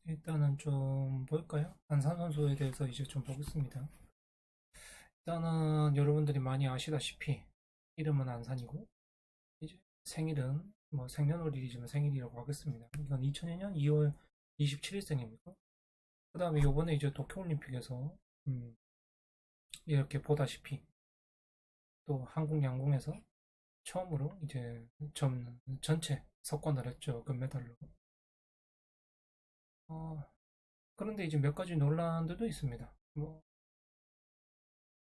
일단은 좀 볼까요? 안산 선수에 대해서 이제 좀 보겠습니다. 일단은 여러분들이 많이 아시다시피 이름은 안산이고 이제 생일은 뭐 생년월일이지만 생일이라고 하겠습니다. 이건 2000년 2월 27일생입니다. 그 다음에 요번에 이제 도쿄올림픽에서 음, 이렇게 보다시피 또 한국 양궁에서 처음으로 이제 전체 석권을 했죠. 금메달로. 어, 그런데 이제 몇 가지 논란들도 있습니다. 뭐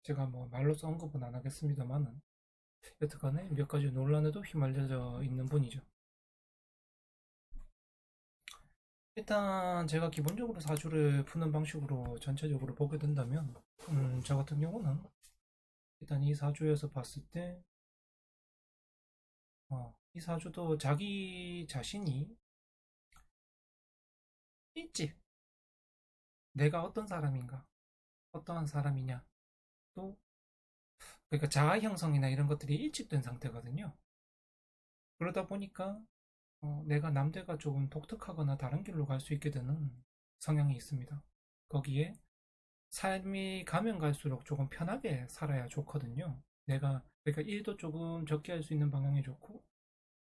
제가 뭐 말로써 언급은 안 하겠습니다만은 여튼간에 몇 가지 논란에도 휘말려져 있는 분이죠. 일단 제가 기본적으로 사주를 푸는 방식으로 전체적으로 보게 된다면 저 같은 경우는 일단 이 사주에서 봤을 때 이 사주도 자기 자신이 일찍 내가 어떤 사람인가 어떠한 사람이냐 또 그러니까 자아 형성이나 이런 것들이 일찍 된 상태거든요. 그러다 보니까 내가 남들과 조금 독특하거나 다른 길로 갈 수 있게 되는 성향이 있습니다. 거기에 삶이 가면 갈수록 조금 편하게 살아야 좋거든요. 내가 그러니까 일도 조금 적게 할 수 있는 방향이 좋고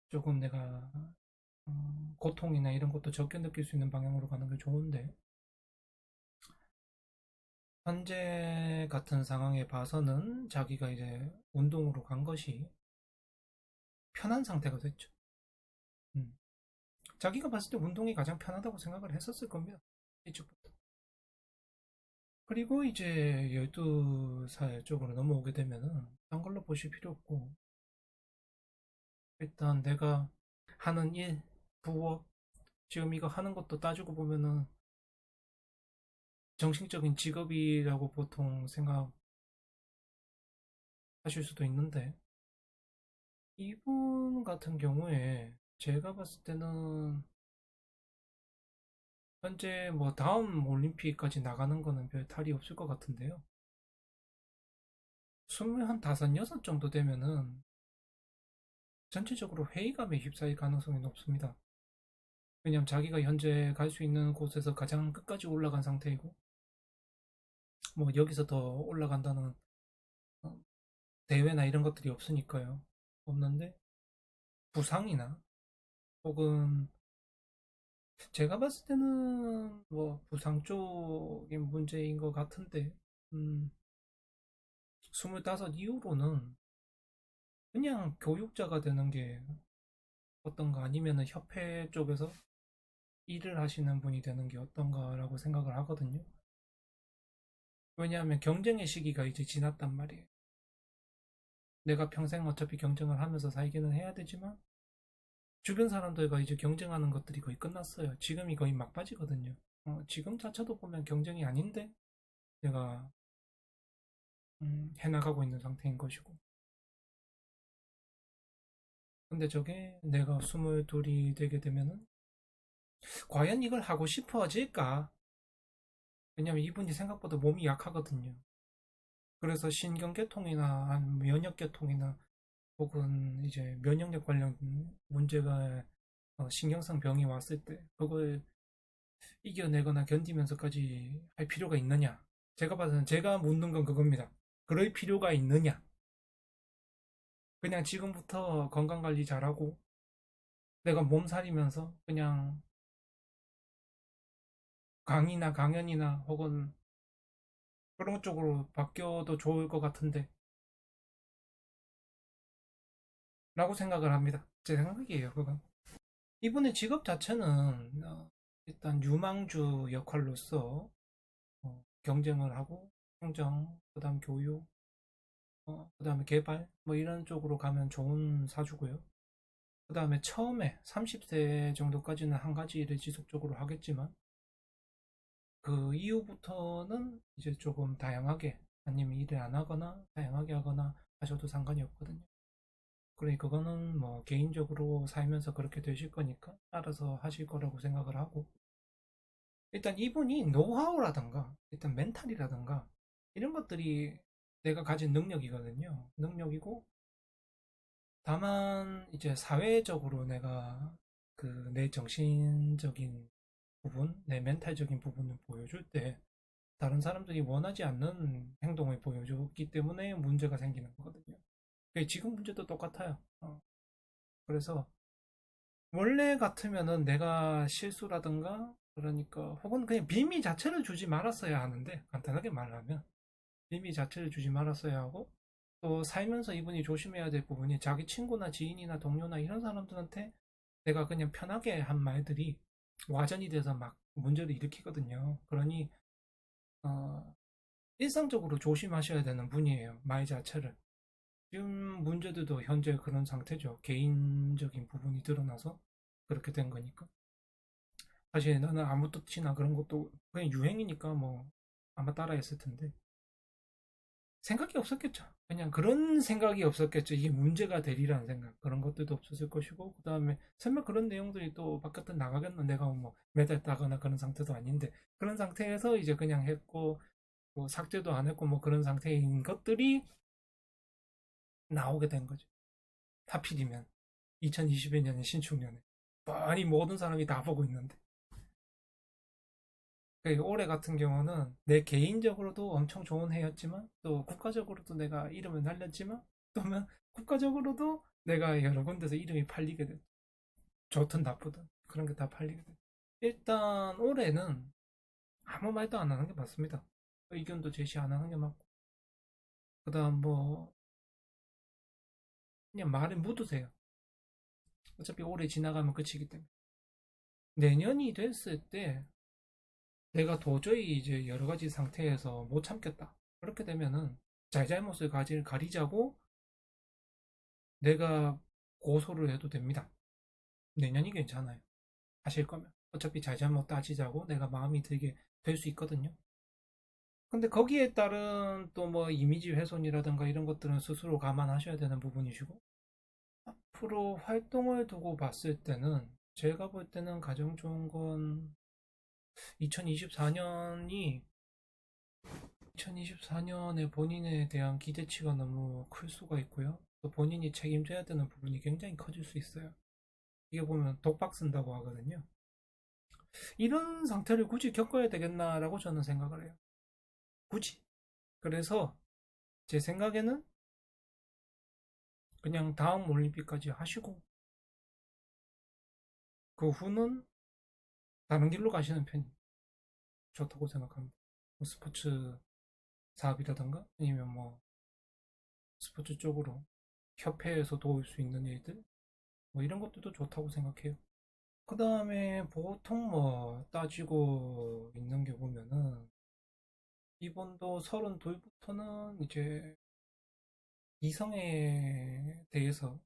조금 내가 고통이나 이런 것도 적게 느낄 수 있는 방향으로 가는 게 좋은데 현재 같은 상황에 봐서는 자기가 이제 운동으로 간 것이 편한 상태가 됐죠. 음. 자기가 봤을 때 운동이 가장 편하다고 생각을 했었을 겁니다. 일찍부터. 그리고 이제 12살 쪽으로 넘어오게 되면은 딴 걸로 보실 필요 없고 일단 내가 하는 일, 부업, 지금 이거 하는 것도 따지고 보면은 정신적인 직업이라고 보통 생각하실 수도 있는데 이분 같은 경우에 제가 봤을 때는 현재 뭐 다음 올림픽까지 나가는 거는 별 탈이 없을 것 같은데요. 25, 6 정도 되면은 전체적으로 회의감에 휩싸일 가능성이 높습니다. 왜냐면 자기가 현재 갈 수 있는 곳에서 가장 끝까지 올라간 상태이고 뭐 여기서 더 올라간다는 어, 대회나 이런 것들이 없으니까요. 없는데 부상이나 혹은 제가 봤을 때는 뭐 부상 쪽인 문제인 것 같은데 음, 25 이후로는 그냥 교육자가 되는 게 어떤가 아니면은 협회 쪽에서 일을 하시는 분이 되는 게 어떤가라고 생각을 하거든요. 왜냐하면 경쟁의 시기가 이제 지났단 말이에요. 내가 평생 어차피 경쟁을 하면서 살기는 해야 되지만 주변 사람들과 이제 경쟁하는 것들이 거의 끝났어요. 지금이 거의 막바지거든요. 지금 자체도 보면 경쟁이 아닌데 내가 해나가고 있는 상태인 것이고. 근데 저게 내가 22이 되게 되면은 과연 이걸 하고 싶어질까? 왜냐면 이분이 생각보다 몸이 약하거든요. 그래서 신경계통이나 면역계통이나 혹은 이제 면역력 관련 문제가 신경성 병이 왔을 때 그걸 이겨내거나 견디면서까지 할 필요가 있느냐? 제가 봐서는 제가 묻는 건 그겁니다. 그럴 필요가 있느냐? 그냥 지금부터 건강관리 잘하고 내가 몸살이면서 그냥 강의나 강연이나 혹은 그런 쪽으로 바뀌어도 좋을 것 같은데 라고 생각을 합니다. 제 생각이에요, 그건. 이분의 직업 자체는 일단 유망주 역할로서 경쟁을 하고 행정, 그다음 교육, 그다음에 개발 뭐 이런 쪽으로 가면 좋은 사주고요. 그다음에 처음에 30세 정도까지는 한 가지 일을 지속적으로 하겠지만 그 이후부터는 이제 조금 다양하게 아니면 일을 안 하거나 다양하게 하거나 하셔도 상관이 없거든요. 그러니 그거는 뭐 개인적으로 살면서 그렇게 되실 거니까 알아서 하실 거라고 생각을 하고 일단 이분이 노하우라든가 일단 멘탈이라든가 이런 것들이 내가 가진 능력이거든요. 능력이고 다만 이제 사회적으로 내가 그 내 정신적인 부분, 내 멘탈적인 부분을 보여줄 때 다른 사람들이 원하지 않는 행동을 보여줬기 때문에 문제가 생기는 거거든요. 지금 문제도 똑같아요. 그래서 원래 같으면은 내가 실수라든가 그러니까 혹은 그냥 비밀 자체를 주지 말았어야 하는데 간단하게 말하면 비밀 자체를 주지 말았어야 하고 또 살면서 이분이 조심해야 될 부분이 자기 친구나 지인이나 동료나 이런 사람들한테 내가 그냥 편하게 한 말들이 와전이 돼서 막 문제를 일으키거든요. 그러니 어, 일상적으로 조심하셔야 되는 분이에요. 말 자체를. 지금 문제들도 현재 그런 상태죠. 개인적인 부분이 드러나서 그렇게 된 거니까. 사실 나는 아무 뜻이나 그런 것도 그냥 유행이니까 뭐 아마 따라했을 텐데 생각이 없었겠죠. 그냥 그런 생각이 없었겠죠. 이게 문제가 되리라는 생각. 그런 것들도 없었을 것이고, 그 다음에 설마 그런 내용들이 또 바깥에 나가겠나? 내가 뭐 매달 따거나 그런 상태도 아닌데, 그런 상태에서 이제 그냥 했고, 뭐 삭제도 안 했고, 뭐 그런 상태인 것들이 나오게 된 거죠. 하필이면 2021년에 신축년에. 뻔히 모든 사람이 다 보고 있는데. 올해 같은 경우는 내 개인적으로도 엄청 좋은 해였지만 또 국가적으로도 내가 이름을 날렸지만 또는 국가적으로도 내가 여러 군데서 이름이 팔리게 됐 좋든 나쁘든 그런 게 다 팔리게 됐 일단 올해는 아무 말도 안 하는 게 맞습니다. 의견도 제시 안 하는 게 맞고 그 다음 뭐 그냥 말을 묻으세요. 어차피 올해 지나가면 끝이기 때문에 내년이 됐을 때 내가 도저히 이제 여러 가지 상태에서 못 참겠다. 그렇게 되면은 잘잘못을 가리자고 내가 고소를 해도 됩니다. 내년이 괜찮아요. 하실 거면. 어차피 잘잘못 따지자고 내가 마음이 들게 될 수 있거든요. 근데 거기에 따른 또 뭐 이미지 훼손이라든가 이런 것들은 스스로 감안하셔야 되는 부분이시고 앞으로 활동을 두고 봤을 때는 제가 볼 때는 가장 좋은 건 2024년이 2024년에 본인에 대한 기대치가 너무 클 수가 있고요. 또 본인이 책임져야 되는 부분이 굉장히 커질 수 있어요. 이게 보면 독박 쓴다고 하거든요. 이런 상태를 굳이 겪어야 되겠나라고 저는 생각을 해요. 굳이. 그래서 제 생각에는 그냥 다음 올림픽까지 하시고 그 후는 다른 길로 가시는 편이 좋다고 생각합니다. 뭐 스포츠 사업이라든가 아니면 뭐 스포츠 쪽으로 협회에서 도울 수 있는 일들 뭐 이런 것들도 좋다고 생각해요. 그 다음에 보통 뭐 따지고 있는 게 보면은 이번도 32부터는 이제 이성에 대해서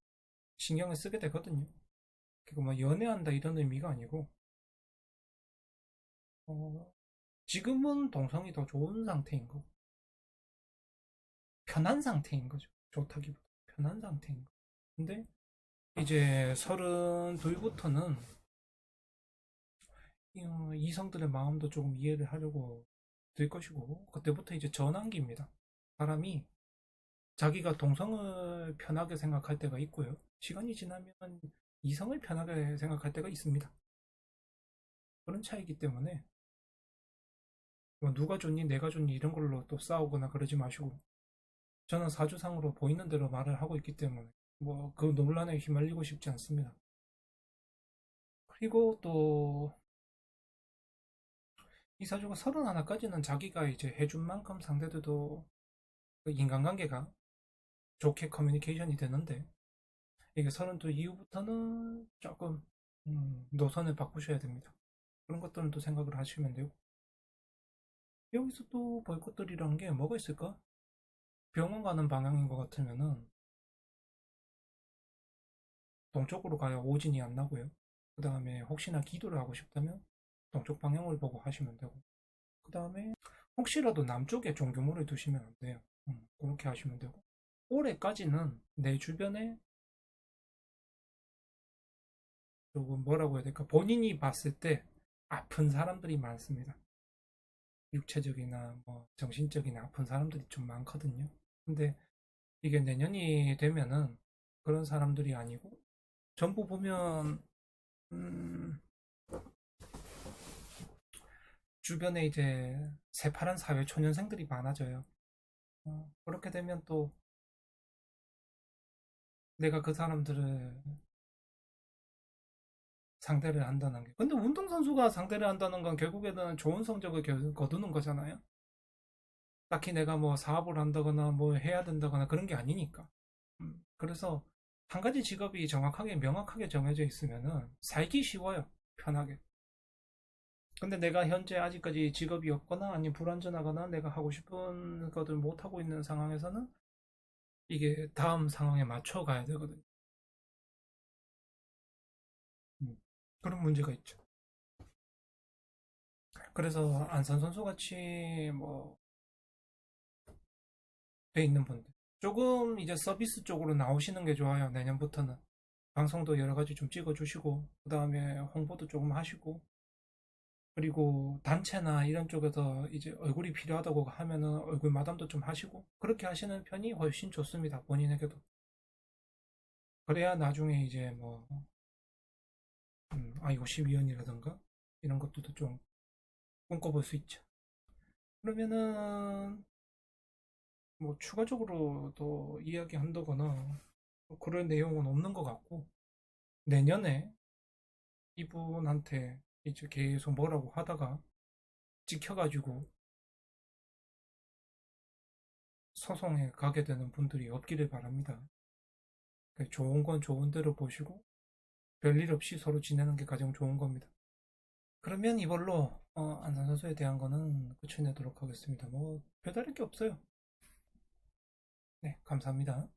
신경을 쓰게 되거든요. 그리고 뭐 연애한다 이런 의미가 아니고 어, 지금은 동성이 더 좋은 상태인 거고 편한 상태인 거죠. 좋다기보다 편한 상태인 거. 근데 이제 32부터는 이성들의 마음도 조금 이해를 하려고 될 것이고 그때부터 이제 전환기입니다. 사람이 자기가 동성을 편하게 생각할 때가 있고요. 시간이 지나면 이성을 편하게 생각할 때가 있습니다. 그런 차이기 때문에 뭐 누가 좋니 내가 좋니 이런 걸로 또 싸우거나 그러지 마시고 저는 사주상으로 보이는 대로 말을 하고 있기 때문에 뭐 그 논란에 휘말리고 싶지 않습니다. 그리고 또 이 사주가 31까지는 자기가 이제 해준 만큼 상대들도 그 인간관계가 좋게 커뮤니케이션이 되는데 이게 32 이후부터는 조금 노선을 바꾸셔야 됩니다. 그런 것들은 또 생각을 하시면 되고 여기서 또 볼 것들이란 게 뭐가 있을까? 병원 가는 방향인 것 같으면은 동쪽으로 가야 오진이 안 나고요. 그 다음에 혹시나 기도를 하고 싶다면 동쪽 방향을 보고 하시면 되고 그 다음에 혹시라도 남쪽에 종교물을 두시면 안 돼요. 그렇게 하시면 되고 올해까지는 내 주변에 조금 뭐라고 해야 될까 본인이 봤을 때 아픈 사람들이 많습니다. 육체적이나 뭐 정신적인 아픈 사람들이 좀 많거든요. 근데 이게 내년이 되면은 그런 사람들이 아니고 전부 보면 음, 주변에 이제 새파란 사회 초년생들이 많아져요. 그렇게 되면 또 내가 그 사람들을 상대를 한다는 게. 근데 운동선수가 상대를 한다는 건 결국에는 좋은 성적을 거두는 거잖아요. 딱히 내가 뭐 사업을 한다거나 뭐 해야 된다거나 그런 게 아니니까. 그래서 한 가지 직업이 정확하게 명확하게 정해져 있으면은 살기 쉬워요. 편하게. 근데 내가 현재 아직까지 직업이 없거나 아니면 불완전하거나 내가 하고 싶은 것들 못 하고 있는 상황에서는 이게 다음 상황에 맞춰 가야 되거든요. 음, 그런 문제가 있죠. 그래서 안산 선수 같이 뭐 돼 있는 분들 조금 이제 서비스 쪽으로 나오시는 게 좋아요. 내년부터는 방송도 여러 가지 좀 찍어주시고 그 다음에 홍보도 조금 하시고 그리고 단체나 이런 쪽에서 이제 얼굴이 필요하다고 하면은 얼굴 마담도 좀 하시고 그렇게 하시는 편이 훨씬 좋습니다. 본인에게도. 그래야 나중에 이제 뭐 IOC 위원이라든가 이런 것들도 좀 꿈꿔볼 수 있죠. 그러면은 뭐 추가적으로 더 이야기한다거나 뭐 그런 내용은 없는 것 같고 내년에 이분한테 이제 계속 뭐라고 하다가 찍혀가지고 소송에 가게 되는 분들이 없기를 바랍니다. 좋은 건 좋은 대로 보시고 별일 없이 서로 지내는 게 가장 좋은 겁니다. 그러면 이걸로 안산 선수에 대한 거는 끝내도록 하겠습니다. 뭐 별다를 게 없어요. 네, 감사합니다.